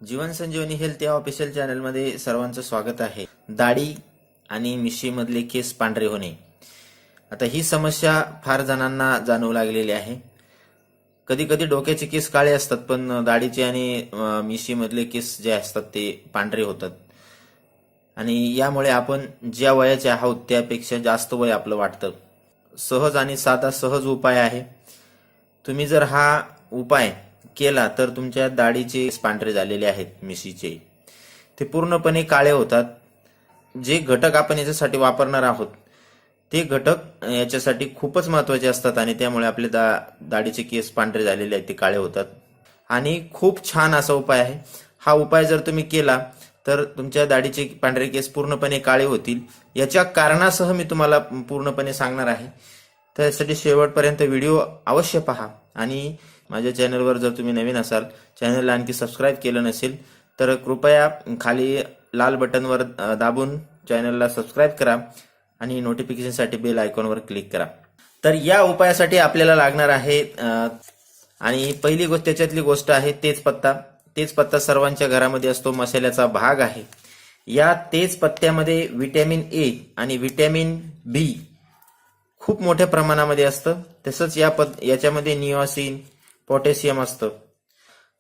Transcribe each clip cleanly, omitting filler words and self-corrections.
जीवन संजीवनी health या official चॅनलमध्ये सर्वांचं स्वागत आहे। दाढी आणि मिशीमधले केस पांढरे होणे, आता ही समस्या फार जणांना जाणवू लागलेली आहे। कधी कधी डोक्याचे केस काळे असतात, पण दाढीचे आणि मिशीमधले केस जे असतात ते पांढरे होतात। आणि यामुळे आपण ज्या वयाचे आहोत त्यापेक्षा जास्त वय आपलं वाटतं। सहज आणि साधा सहज उपाय आहे। तुम्ही जर हा उपाय केला तर तुमच्या दाढीचे पांढरे झालेले आहेत, मिशीचे ते पूर्णपणे काळे होतात। जे घटक आपण याच्यासाठी वापरणार आहोत ते घटक याच्यासाठी खूपच महत्त्वाचे असतात आणि त्यामुळे आपले दाढीचे केस पांढरे झालेले आहेत ते काळे होतात। आणि खूप छान असा उपाय आहे हा। उपाय जर तुम्ही केला तर तुमच्या दाढीचे पांढरे केस पूर्णपणे काळे होतील। याच्या कारणासह मी तुम्हाला पूर्णपणे सांगणार आहे, त्यासाठी शेवटपर्यंत व्हिडिओ अवश्य पहा। आणि माझ्या चॅनलवर जर तुम्ही नवीन असाल, चॅनलला आणखी सबस्क्राईब केलं नसेल तर कृपया खाली लाल बटनवर दाबून चॅनलला सबस्क्राईब करा आणि नोटिफिकेशनसाठी बेल आयकॉनवर क्लिक करा। तर या उपायासाठी आपल्याला लागणार आहे आणि पहिली गोष्ट त्याच्यातली गोष्ट आहे तेजपत्ता। तेजपत्ता सर्वांच्या घरामध्ये असतो, मसाल्याचा भाग आहे। या तेजपत्त्यामध्ये व्हिटॅमिन ए आणि व्हिटॅमिन बी खूप मोठ्या प्रमाणामध्ये असतं। तसंच याच्यामध्ये निओसिन, पोटॅशियम असतं।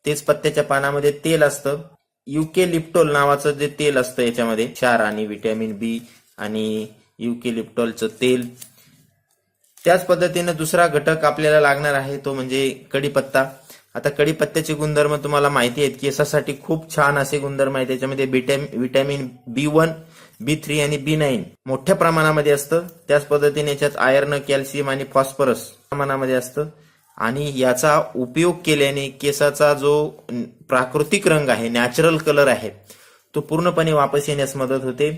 तेजपत्त्याच्या पानामध्ये तेल असतं, युकेलिप्टोल नावाचं जे तेल असतं याच्यामध्ये क्षार आणि व्हिटॅमिन बी आणि युकेलिप्टोलचं तेल। त्याच पद्धतीने दुसरा घटक आपल्याला लागणार आहे तो म्हणजे कढीपत्ता। आता कढीपत्त्याचे गुणधर्म तुम्हाला माहिती आहेत, केसासाठी खूप छान असे गुणधर्म आहेत। त्याच्यामध्ये व्हिटॅमिन B1, B3 आणि B9 मोठ्या प्रमाणामध्ये असतं। त्याच पद्धतीने याच्यात आयर्न, कॅल्शियम आणि फॉस्फरस प्रमाणामध्ये असतं। आणि याचा उपयोग केल्याने केसाचा जो प्राकृतिक रंग आहे, नॅचरल कलर आहे, तो पूर्णपणे वापस येण्यास मदत होते।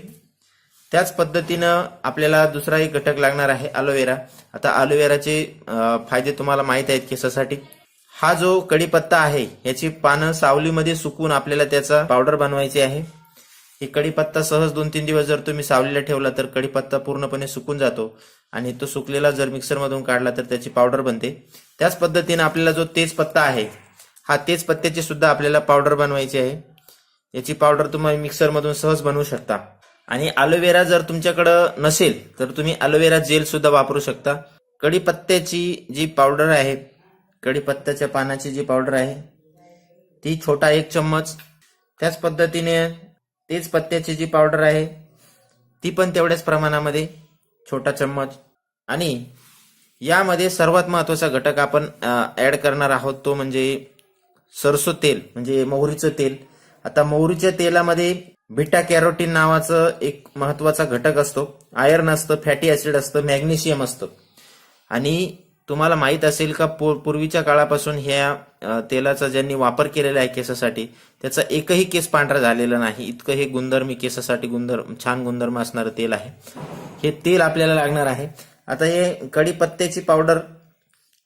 त्याच पद्धतीनं आपल्याला दुसरा एक घटक लागणार आहे ॲलोवेरा। आता ॲलोवेराचे फायदे तुम्हाला माहित आहेत केसासाठी। हा जो कढीपत्ता आहे याची पानं सावलीमध्ये सुकून आपल्याला त्याचा पावडर बनवायची आहे। हे कढीपत्ता सहज 2-3 दिवस जर तुम्ही सावलीला ठेवला तर कढीपत्ता पूर्णपणे सुकून जातो आणि तो सुकलेला जर मिक्सरमधून काढला तर त्याची पावडर बनते। त्याच पद्धतीने आपल्याला जो तेजपत्ता आहे, हा तेजपत्त्याची सुद्धा आपल्याला पावडर बनवायची आहे। याची पावडर तुम्ही मिक्सरमधून सहज बनवू शकता। आणि ॲलोवेरा जर तुमच्याकडे नसेल तर तुम्ही ॲलोवेरा जेल सुद्धा वापरू शकता। कढीपत्त्याची जी पावडर आहे, कढीपत्त्याच्या पानाची जी पावडर आहे ती छोटा 1 चम्मच, त्याच पद्धतीने तेजपत्त्याची जी पावडर आहे ती पण तेवढ्याच प्रमाणामध्ये छोटा चम्मच। आणि यामध्ये सर्वात महत्त्वाचा घटक आपण ऍड करणार आहोत तो म्हणजे सरसो तेल, म्हणजे मोहरीचं तेल। आता मोहरीच्या तेलामध्ये बीटा कॅरोटीन नावाचं एक महत्त्वाचा घटक असतो, आयर्न असतं, फॅटी ऍसिड असतं, मॅग्नेशियम असतं। आणि तुम्हाला माहित असेल का पूर्वीच्या काळापासून ह्या तेलाचा ज्यांनी वापर केलेला आहे केसासाठी, त्याचा एकही केस पांढरा झालेला नाही। इतकं हे गुणधर्म केसासाठी छान गुणधर्म असणारं तेल आहे। हे तेल आपल्याला लागणार आहे। आता हे कढीपत्त्याची पावडर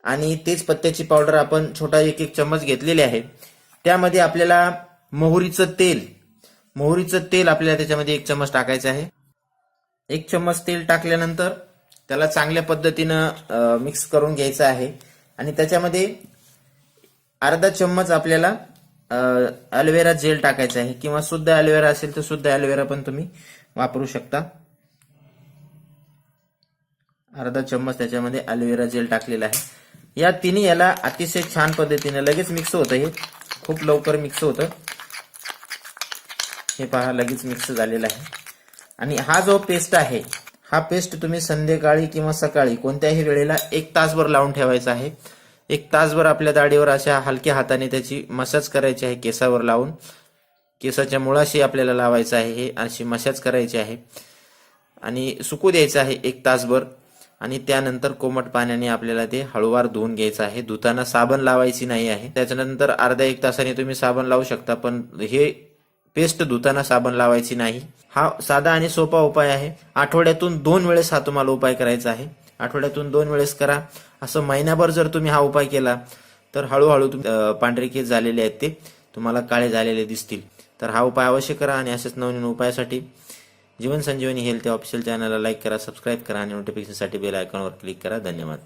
आणि तेजपत्त्याची पावडर आपण छोटा 1-1 चम्मच घेतलेले आहे। त्यामध्ये आपल्याला मोहरीचं तेल आपल्याला त्याच्यामध्ये 1 चम्मच टाकायचं आहे। 1 चम्मच तेल टाकल्यानंतर त्याला चांगल्या पद्धतीनं मिक्स करून घ्यायचं आहे। आणि त्याच्यामध्ये अर्धा चम्मच आपल्याला ॲलोवेरा जेल टाकायचं आहे, किंवा शुद्ध ॲलोवेरा असेल तर शुद्ध ॲलोवेरा पण तुम्ही वापरू शकता। अर्धा चम्मच त्याच्यामध्ये ॲलोवेरा जेल टाकलेला आहे। या तिन्ही याला अतिशय छान पद्धतीने लगेच मिक्स होतं, हे खूप लवकर मिक्स होतं। हे पहा लगेच मिक्स झालेला आहे। आणि हा जो पेस्ट आहे, हा पेस्ट तुम्ही संध्याकाळी किंवा सकाळी कोणत्याही वेळेला 1 तासभर लावून ठेवायचा आहे। 1 तासभर आपल्या दाढीवर अशा हलक्या हाताने त्याची मसाज करायची आहे, केसावर लावून केसाच्या मुळाशी आपल्याला लावायचं आहे। हे अशी मसाज करायची आहे आणि सुकू द्यायचं आहे 1 तासभर। आणि त्यानंतर कोमट पाण्याने आपल्याला ते हळूवार धुवून घ्यायचं आहे। धुताना साबण लावायची नाही आहे। त्याच्यानंतर अर्धा 1 तासाने तुम्ही साबण लावू शकता, पण हे पेस्ट धुताना साबण लावायची नाही। हा साधा आणि सोपा उपाय आहे। आठवड्यातून 2 वेळेस हा तुम्हाला उपाय करायचा आहे। आठवड्यातून 2 वेळेस करा। असं महिनाभर जर तुम्ही हा उपाय केला तर हळूहळू पांढरे केस झालेले आहेत ते तुम्हाला काळे झालेले दिसतील। तर हा उपाय अवश्य करा। आणि असेच नवीन उपायासाठी जीवन संजीवनी हेल्थ ऑफिशियल चॅनलला लाईक करा, सबस्क्राईब करा आणि नोटिफिकेशनसाठी बेल आयकॉनवर क्लिक करा। धन्यवाद।